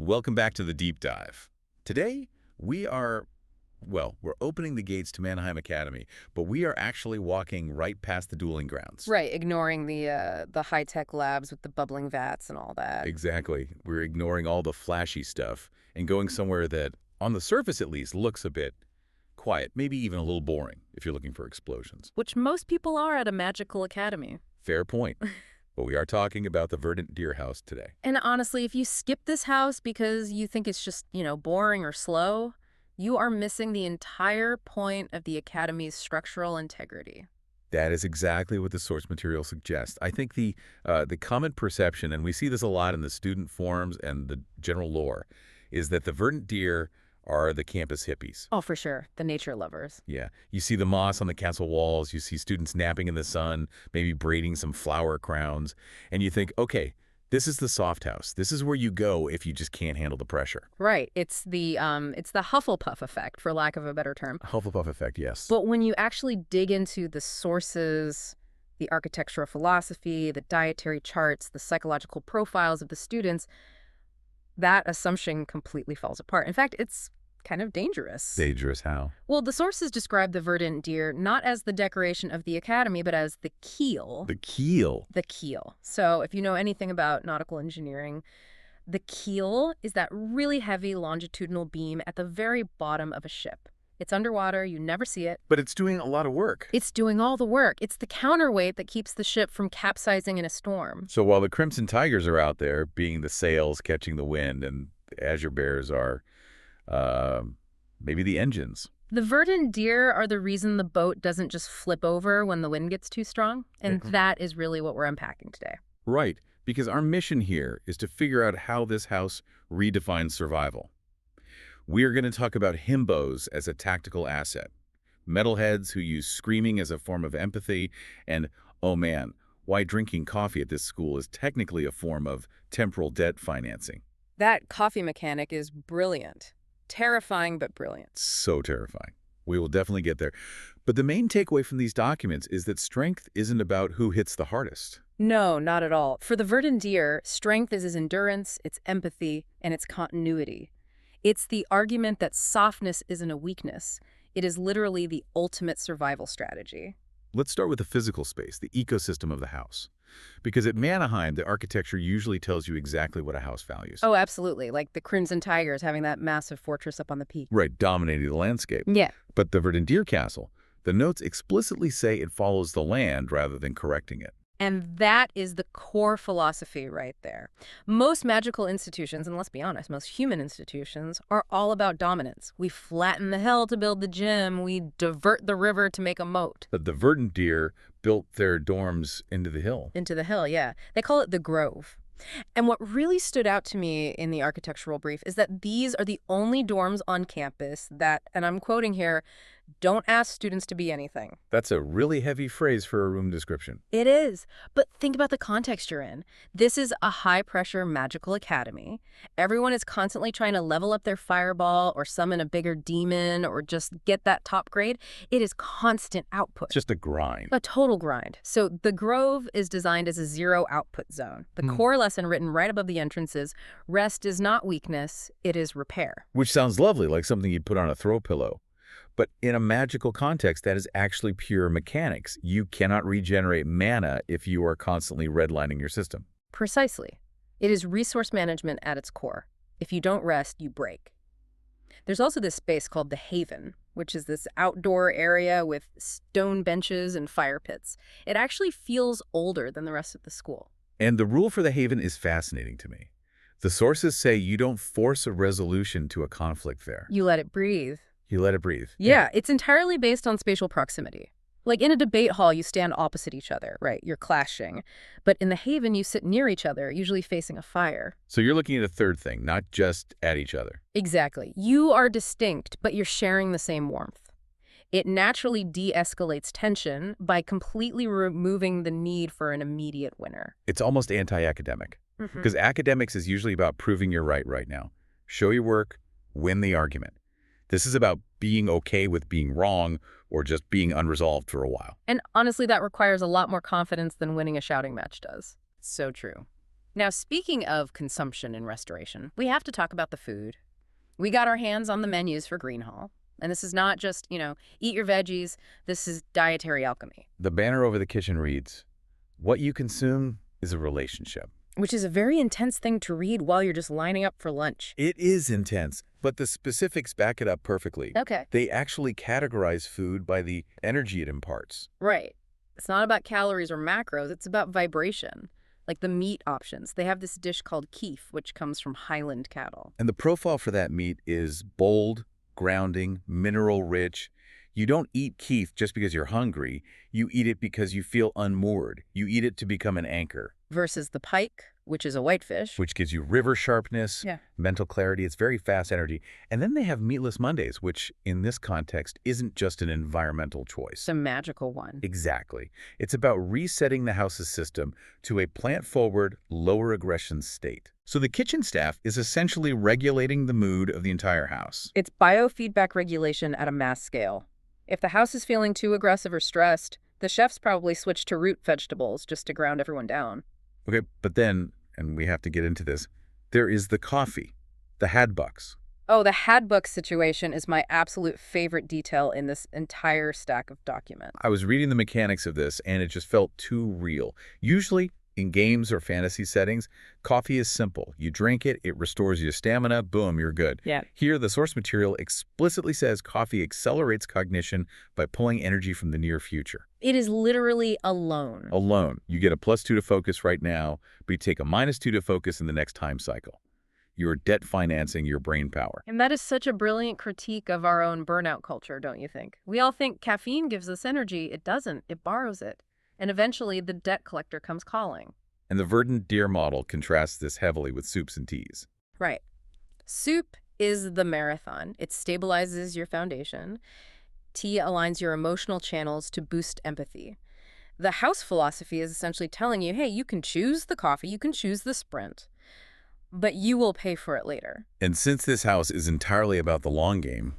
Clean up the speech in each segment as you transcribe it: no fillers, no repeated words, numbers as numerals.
Welcome back to the deep dive. Today, we're opening the gates to Manaheim Academy, but we are actually walking right past the dueling grounds. Right, ignoring the high-tech labs with the bubbling vats and all that. Exactly. We're ignoring all the flashy stuff and going somewhere that, on the surface at least, looks a bit quiet, maybe even a little boring if you're looking for explosions. Which most people are at a magical academy. Fair point. But we are talking about the Verdant Deer House today. And honestly, if you skip this house because you think it's just, boring or slow, you are missing the entire point of the academy's structural integrity. That is exactly what the source material suggests. I think the common perception, and we see this a lot in the student forums and the general lore, is that the Verdant Deer are the campus hippies. Oh, for sure. The nature lovers. Yeah. You see the moss on the castle walls, you see students napping in the sun, maybe braiding some flower crowns, and you think, okay, this is the soft house. This is where you go if you just can't handle the pressure. Right. It's the Hufflepuff effect, for lack of a better term. Hufflepuff effect, yes. But when you actually dig into the sources, the architectural philosophy, the dietary charts, the psychological profiles of the students, that assumption completely falls apart. In fact, it's kind of dangerous. Dangerous how? Well, the sources describe the verdant deer not as the decoration of the academy, but as the keel. The keel. The keel. So if you know anything about nautical engineering, the keel is that really heavy longitudinal beam at the very bottom of a ship. It's underwater, you never see it. But it's doing a lot of work. It's doing all the work. It's the counterweight that keeps the ship from capsizing in a storm. So while the Crimson Tigers are out there being the sails catching the wind and the Azure Bears are maybe the engines. The verdant deer are the reason the boat doesn't just flip over when the wind gets too strong, and that is really what we're unpacking today. Right, because our mission here is to figure out how this house redefines survival. We are going to talk about himbos as a tactical asset, metalheads who use screaming as a form of empathy, and, oh man, why drinking coffee at this school is technically a form of temporal debt financing. That coffee mechanic is brilliant. Terrifying, but brilliant. So terrifying. We will definitely get there. But the main takeaway from these documents is that strength isn't about who hits the hardest. No, not at all. For the verdant deer, strength is its endurance, its empathy, and its continuity. It's the argument that softness isn't a weakness. It is literally the ultimate survival strategy. Let's start with the physical space, the ecosystem of the house. Because at Manaheim, the architecture usually tells you exactly what a house values. Oh, absolutely. Like the Crimson Tigers having that massive fortress up on the peak. Right, dominating the landscape. Yeah. But the Verdant Deer Castle, the notes explicitly say it follows the land rather than correcting it. And that is the core philosophy right there. Most magical institutions, and let's be honest, most human institutions, are all about dominance. We flatten the hill to build the gym. We divert the river to make a moat. But the Verdant Deer built their dorms into the hill. Into the hill, yeah. They call it the Grove. And what really stood out to me in the architectural brief is that these are the only dorms on campus that, and I'm quoting here, don't ask students to be anything. That's a really heavy phrase for a room description. It is. But think about the context you're in. This is a high-pressure magical academy. Everyone is constantly trying to level up their fireball or summon a bigger demon or just get that top grade. It is constant output. It's just a grind. A total grind. So the Grove is designed as a zero-output zone. The core lesson written right above the entrance is, rest is not weakness, it is repair. Which sounds lovely, like something you'd put on a throw pillow. But in a magical context, that is actually pure mechanics. You cannot regenerate mana if you are constantly redlining your system. Precisely. It is resource management at its core. If you don't rest, you break. There's also this space called the Haven, which is this outdoor area with stone benches and fire pits. It actually feels older than the rest of the school. And the rule for the Haven is fascinating to me. The sources say you don't force a resolution to a conflict there. You let it breathe. You let it breathe. Yeah, it's entirely based on spatial proximity. Like in a debate hall, you stand opposite each other, right? You're clashing. But in the Haven, you sit near each other, usually facing a fire. So you're looking at a third thing, not just at each other. Exactly. You are distinct, but you're sharing the same warmth. It naturally de-escalates tension by completely removing the need for an immediate winner. It's almost anti-academic. Because academics is usually about proving you're right now. Show your work, win the argument. This is about being okay with being wrong or just being unresolved for a while. And honestly, that requires a lot more confidence than winning a shouting match does. So true. Now, speaking of consumption and restoration, we have to talk about the food. We got our hands on the menus for Greenhall. And this is not just, eat your veggies. This is dietary alchemy, The banner over the kitchen reads, "What you consume is a relationship." which is a very intense thing to read while you're just lining up for lunch. It is intense, but the specifics back it up perfectly. Okay. They actually categorize food by the energy it imparts. Right. It's not about calories or macros. It's about vibration. Like the meat options. They have this dish called keef, which comes from Highland cattle. And the profile for that meat is bold, grounding, mineral-rich. You don't eat keef just because you're hungry. You eat it because you feel unmoored. You eat it to become an anchor, Versus the pike, which is a whitefish. which gives you river sharpness, Yeah. mental clarity. It's very fast energy. And then they have Meatless Mondays, which in this context isn't just an environmental choice. It's a magical one. Exactly. It's about resetting the house's system to a plant-forward, lower aggression state. So the kitchen staff is essentially regulating the mood of the entire house. It's biofeedback regulation at a mass scale. If the house is feeling too aggressive or stressed, the chefs probably switch to root vegetables just to ground everyone down. Okay, but then, and we have to get into this, there is the coffee, the hadbucks. Oh, the Hadbook situation is my absolute favorite detail in this entire stack of document. I was reading the mechanics of this, and it just felt too real. Usually, in games or fantasy settings, coffee is simple. You drink it, it restores your stamina, boom, you're good. Yeah. Here, the source material explicitly says coffee accelerates cognition by pulling energy from the near future. It is literally alone. Alone, you get a +2 to focus right now, but you take a -2 to focus in the next time cycle. You're debt financing your brain power. And that is such a brilliant critique of our own burnout culture, don't you think? We all think caffeine gives us energy. It doesn't. It borrows it. And eventually, the debt collector comes calling. And the Verdant Deer model contrasts this heavily with soups and teas. Right. Soup is the marathon. It stabilizes your foundation. Tea aligns your emotional channels to boost empathy. The house philosophy is essentially telling you, hey, you can choose the coffee, you can choose the sprint, but you will pay for it later. And since this house is entirely about the long game,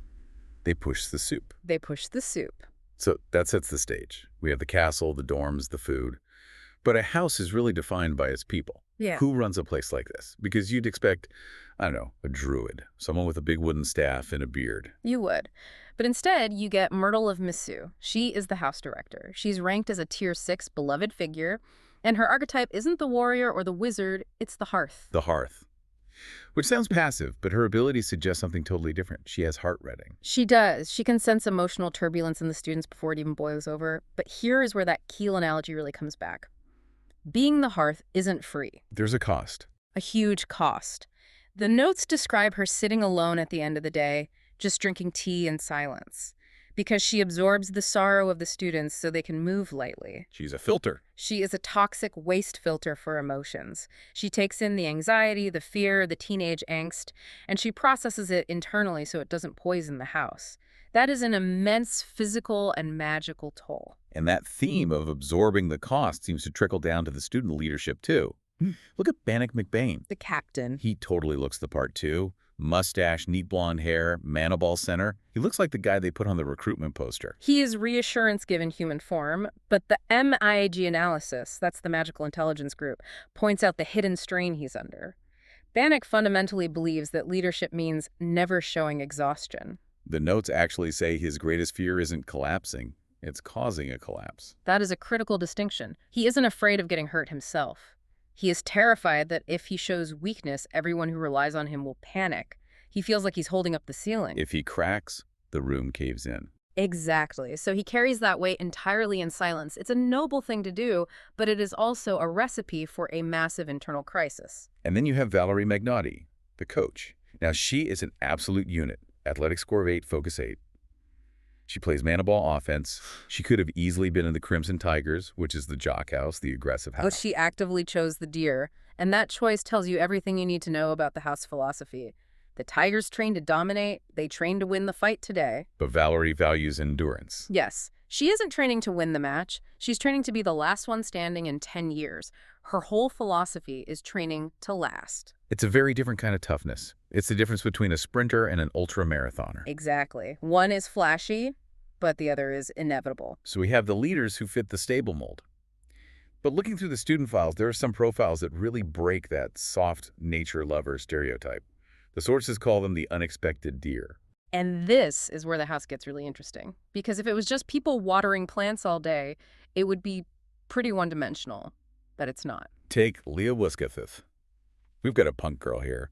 they push the soup. They push the soup. So that sets the stage. We have the castle, the dorms, the food. But a house is really defined by its people. Yeah. Who runs a place like this? Because you'd expect, I don't know, a druid, someone with a big wooden staff and a beard. You would. But instead, you get Myrtle of Missu. She is the house director. She's ranked as a Tier 6 beloved figure, and her archetype isn't the warrior or the wizard, it's the hearth. The hearth. Which sounds passive, but her abilities suggest something totally different. She has heart reading. She does. She can sense emotional turbulence in the students before it even boils over. But here is where that keel analogy really comes back. Being the hearth isn't free. There's a cost. A huge cost. The notes describe her sitting alone at the end of the day, just drinking tea in silence, because she absorbs the sorrow of the students so they can move lightly. She's a filter. She is a toxic waste filter for emotions. She takes in the anxiety, the fear, the teenage angst, and she processes it internally so it doesn't poison the house. That is an immense physical and magical toll. And that theme of absorbing the cost seems to trickle down to the student leadership, too. Look at Bannock McBain. The captain. He totally looks the part, too. Mustache, neat blonde hair, maniball center. He looks like the guy they put on the recruitment poster. He is reassurance given human form, but the MIAG analysis, that's the magical intelligence group, points out the hidden strain he's under. Bannock fundamentally believes that leadership means never showing exhaustion. The notes actually say his greatest fear isn't collapsing, it's causing a collapse. That is a critical distinction. He isn't afraid of getting hurt himself. He is terrified that if he shows weakness, everyone who relies on him will panic. He feels like he's holding up the ceiling. If he cracks, the room caves in. Exactly. So he carries that weight entirely in silence. It's a noble thing to do, but it is also a recipe for a massive internal crisis. And then you have Valerie Magnotti, the coach. Now, she is an absolute unit. Athletic score of 8, focus 8. She plays man-ball offense. She could have easily been in the Crimson Tigers, which is the jock house, the aggressive house. But she actively chose the deer, and that choice tells you everything you need to know about the house philosophy. The Tigers train to dominate. They train to win the fight today. But Valerie values endurance. Yes, she isn't training to win the match. She's training to be the last one standing in 10 years. Her whole philosophy is training to last. It's a very different kind of toughness. It's the difference between a sprinter and an ultra-marathoner. Exactly. One is flashy, but the other is inevitable. So we have the leaders who fit the stable mold. But looking through the student files, there are some profiles that really break that soft nature lover stereotype. The sources call them the unexpected deer. And this is where the house gets really interesting. Because if it was just people watering plants all day, it would be pretty one-dimensional. But it's not. Take Leah Wiskethith. We've got a punk girl here.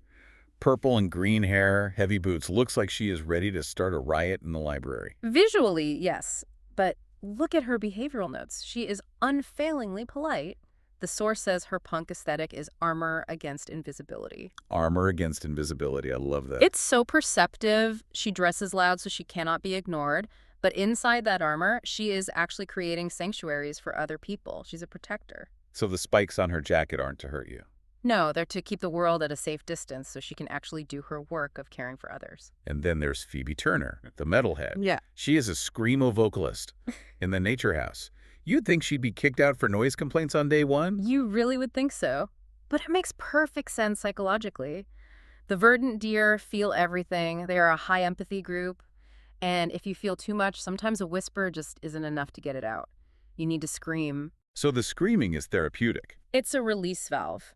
Purple and green hair, heavy boots, looks like she is ready to start a riot in the library. Visually, yes. But look at her behavioral notes. She is unfailingly polite. The source says her punk aesthetic is armor against invisibility. Armor against invisibility. I love that. It's so perceptive. She dresses loud so she cannot be ignored. But inside that armor, she is actually creating sanctuaries for other people. She's a protector. So the spikes on her jacket aren't to hurt you. No, they're to keep the world at a safe distance so she can actually do her work of caring for others. And then there's Phoebe Turner, the metalhead. Yeah. She is a screamo vocalist in the Nature House. You'd think she'd be kicked out for noise complaints on day one. You really would think so. But it makes perfect sense psychologically. The verdant deer feel everything. They are a high empathy group. And if you feel too much, sometimes a whisper just isn't enough to get it out. You need to scream. So the screaming is therapeutic. It's a release valve.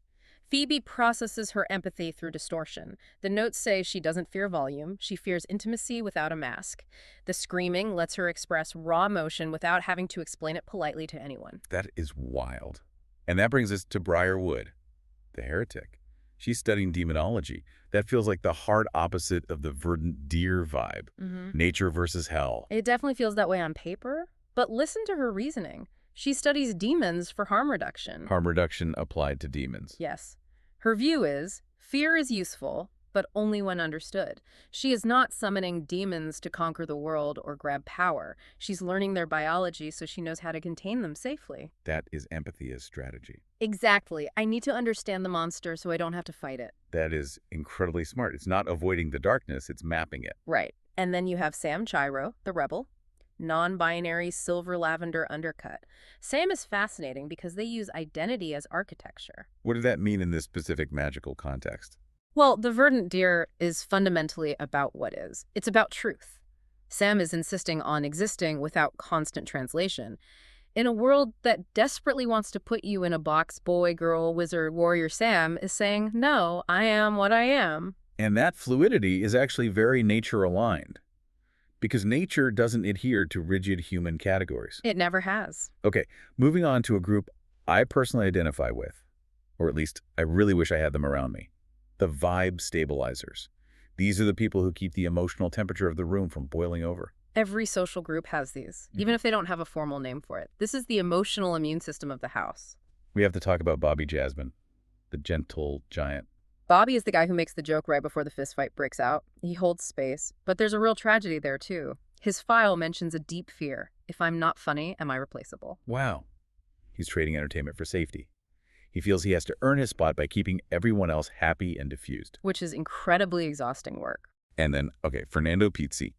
Phoebe processes her empathy through distortion. The notes say she doesn't fear volume. She fears intimacy without a mask. The screaming lets her express raw emotion without having to explain it politely to anyone. That is wild. And that brings us to Briar Wood, the heretic. She's studying demonology. That feels like the hard opposite of the verdant deer vibe. Nature versus hell. It definitely feels that way on paper, but listen to her reasoning. She studies demons for harm reduction. Harm reduction applied to demons. Yes. Her view is, fear is useful, but only when understood. She is not summoning demons to conquer the world or grab power. She's learning their biology so she knows how to contain them safely. That is empathy as strategy. Exactly. I need to understand the monster so I don't have to fight it. That is incredibly smart. It's not avoiding the darkness, it's mapping it. Right. And then you have Sam Chiro, the rebel. Non-binary silver lavender undercut. Sam is fascinating because they use identity as architecture. What did that mean in this specific magical context? Well, the verdant deer is fundamentally about what is. It's about truth. Sam is insisting on existing without constant translation. In a world that desperately wants to put you in a box, boy, girl, wizard, warrior, Sam is saying, no, I am what I am. And that fluidity is actually very nature-aligned. Because nature doesn't adhere to rigid human categories. It never has. Okay, moving on to a group I personally identify with, or at least I really wish I had them around me. The vibe stabilizers. These are the people who keep the emotional temperature of the room from boiling over. Every social group has these, even if they don't have a formal name for it. This is the emotional immune system of the house. We have to talk about Bobby Jasmine, the gentle giant. Bobby is the guy who makes the joke right before the fistfight breaks out. He holds space, but there's a real tragedy there, too. His file mentions a deep fear. If I'm not funny, am I replaceable? Wow. He's trading entertainment for safety. He feels he has to earn his spot by keeping everyone else happy and diffused. Which is incredibly exhausting work. And then, okay, Fernando Pizzi.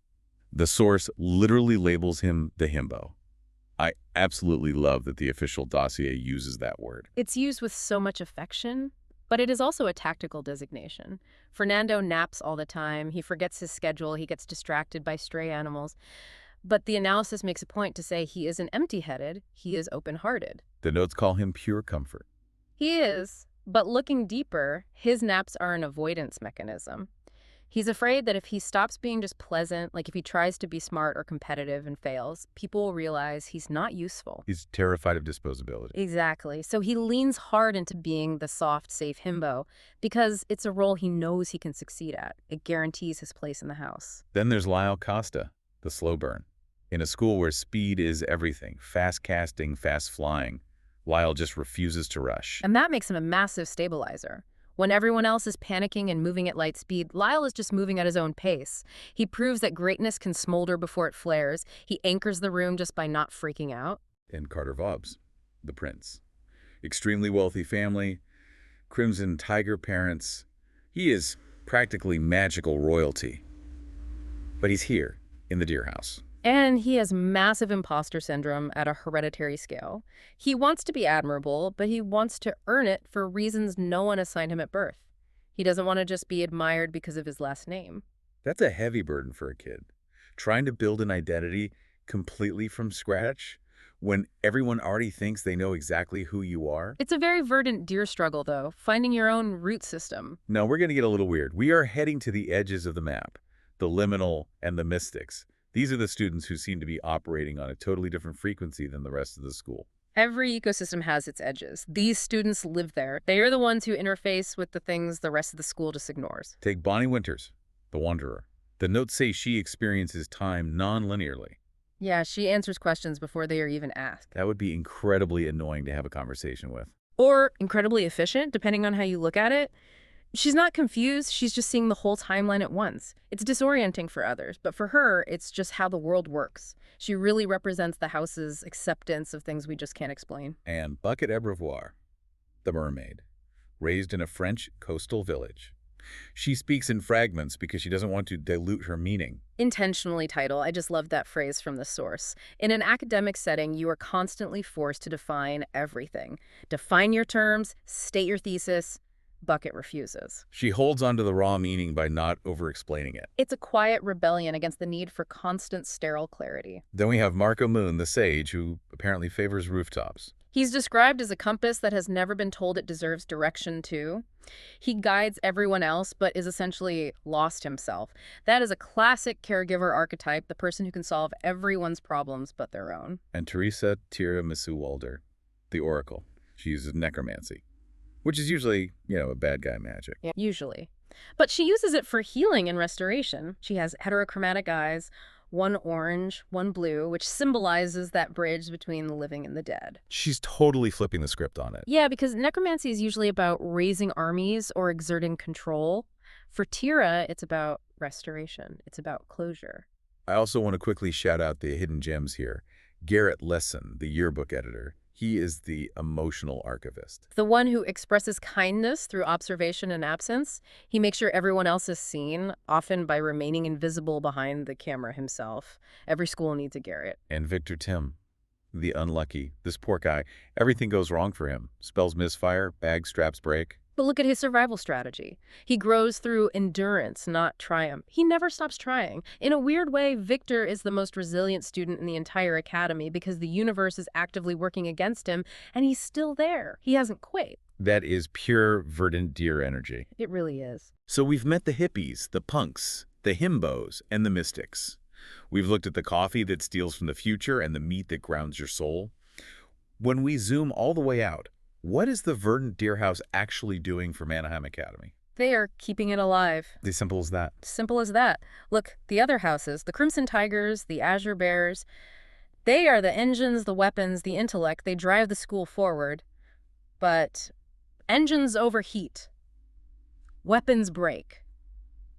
The source literally labels him the himbo. I absolutely love that the official dossier uses that word. It's used with so much affection. But it is also a tactical designation. Fernando naps all the time. He forgets his schedule. He gets distracted by stray animals. But the analysis makes a point to say he isn't empty-headed. He is open-hearted. The notes call him pure comfort. He is. But looking deeper, his naps are an avoidance mechanism. He's afraid that if he stops being just pleasant, like if he tries to be smart or competitive and fails, people will realize he's not useful. He's terrified of disposability. Exactly. So he leans hard into being the soft, safe himbo because it's a role he knows he can succeed at. It guarantees his place in the house. Then there's Lyle Costa, the slow burn. In a school where speed is everything, fast casting, fast flying, Lyle just refuses to rush. And that makes him a massive stabilizer. When everyone else is panicking and moving at light speed, Lyle is just moving at his own pace. He proves that greatness can smolder before it flares. He anchors the room just by not freaking out. And Carter Vobbs, the prince. Extremely wealthy family, Crimson Tiger parents. He is practically magical royalty. But he's here, in the Deer House. And he has massive imposter syndrome at a hereditary scale. He wants to be admirable, but he wants to earn it for reasons no one assigned him at birth. He doesn't want to just be admired because of his last name. That's a heavy burden for a kid. Trying to build an identity completely from scratch. when everyone already thinks they know exactly who you are? It's a very verdant deer struggle, though, finding your own root system. Now, we're going to get a little weird. We are heading to the edges of the map, the liminal and the mystics. These are the students who seem to be operating on a totally different frequency than the rest of the school. Every ecosystem has its edges. These students live there. They are the ones who interface with the things the rest of the school just ignores. Take Bonnie Winters, the Wanderer. The notes say she experiences time non-linearly. Yeah, she answers questions before they are even asked. That would be incredibly annoying to have a conversation with. Or incredibly efficient, depending on how you look at it. She's not confused, she's just seeing the whole timeline at once. It's disorienting for others, but for her, it's just how the world works. She really represents the house's acceptance of things we just can't explain. And Bucket Abreuvoir, the mermaid, raised in a French coastal village. She speaks in fragments because she doesn't want to dilute her meaning. Intentionally title, I just love that phrase from the source. In an academic setting, you are constantly forced to define everything. Define your terms, state your thesis. Bucket refuses. She holds onto the raw meaning by not over-explaining it. It's a quiet rebellion against the need for constant sterile clarity. Then we have Marco Moon, the sage, who apparently favors rooftops. He's described as a compass that has never been told it deserves direction to. He guides everyone else, but is essentially lost himself. That is a classic caregiver archetype, the person who can solve everyone's problems but their own. And Teresa Tiramisu-Walder, the oracle. She uses necromancy, which is usually, a bad guy magic. Yeah, usually. But she uses it for healing and restoration. She has heterochromatic eyes, one orange, one blue, which symbolizes that bridge between the living and the dead. She's totally flipping the script on it. Yeah, because necromancy is usually about raising armies or exerting control. For Tira, it's about restoration. It's about closure. I also want to quickly shout out the hidden gems here. Garrett Lesson, the yearbook editor. He is the emotional archivist. The one who expresses kindness through observation and absence. He makes sure everyone else is seen, often by remaining invisible behind the camera himself. Every school needs a Garrett. And Victor Tim, the unlucky. This poor guy, everything goes wrong for him. Spells misfire, bag straps break. But look at his survival strategy. He grows through endurance, not triumph. He never stops trying. In a weird way, Victor is the most resilient student in the entire academy because the universe is actively working against him, and he's still there. He hasn't quit. That is pure verdant deer energy. It really is. So we've met the hippies, the punks, the himbos, and the mystics. We've looked at the coffee that steals from the future and the meat that grounds your soul. When we zoom all the way out, what is the Verdant Deer House actually doing for Manaheim Academy? They are keeping it alive. As simple as that. Simple as that. Look, the other houses, the Crimson Tigers, the Azure Bears, they are the engines, the weapons, the intellect. They drive the school forward. But engines overheat. Weapons break.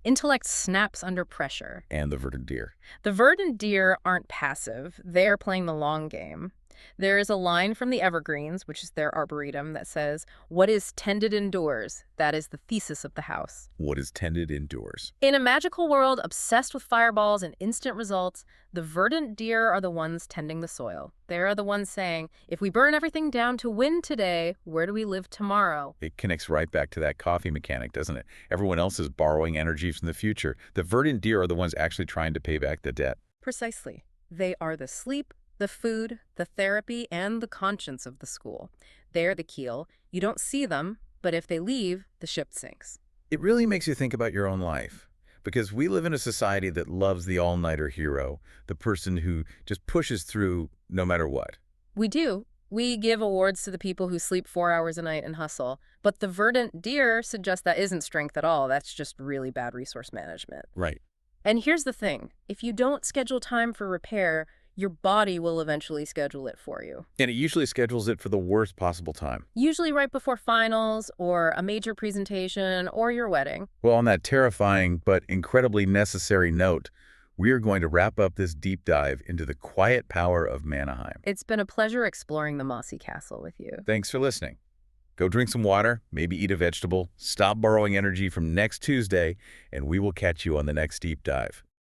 Intellect snaps under pressure. And the Verdant Deer. The Verdant Deer aren't passive. They're playing the long game. There is a line from the Evergreens, which is their arboretum, that says, "What is tended endures." That is the thesis of the house. What is tended endures. In a magical world obsessed with fireballs and instant results, the Verdant Deer are the ones tending the soil. They are the ones saying, if we burn everything down to win today, where do we live tomorrow? It connects right back to that coffee mechanic, doesn't it? Everyone else is borrowing energy from the future. The Verdant Deer are the ones actually trying to pay back the debt. Precisely. They are the sleep, the food, the therapy, and the conscience of the school. They're the keel. You don't see them, but if they leave, the ship sinks. It really makes you think about your own life, because we live in a society that loves the all-nighter hero, the person who just pushes through no matter what. We do. We give awards to the people who sleep 4 hours a night and hustle. But the Verdant Deer suggests that isn't strength at all. That's just really bad resource management. Right. And here's the thing. If you don't schedule time for repair, your body will eventually schedule it for you. And it usually schedules it for the worst possible time. Usually right before finals, or a major presentation, or your wedding. Well, on that terrifying but incredibly necessary note, we are going to wrap up this deep dive into the quiet power of Manaheim. It's been a pleasure exploring the mossy castle with you. Thanks for listening. Go drink some water, maybe eat a vegetable, stop borrowing energy from next Tuesday, and we will catch you on the next deep dive.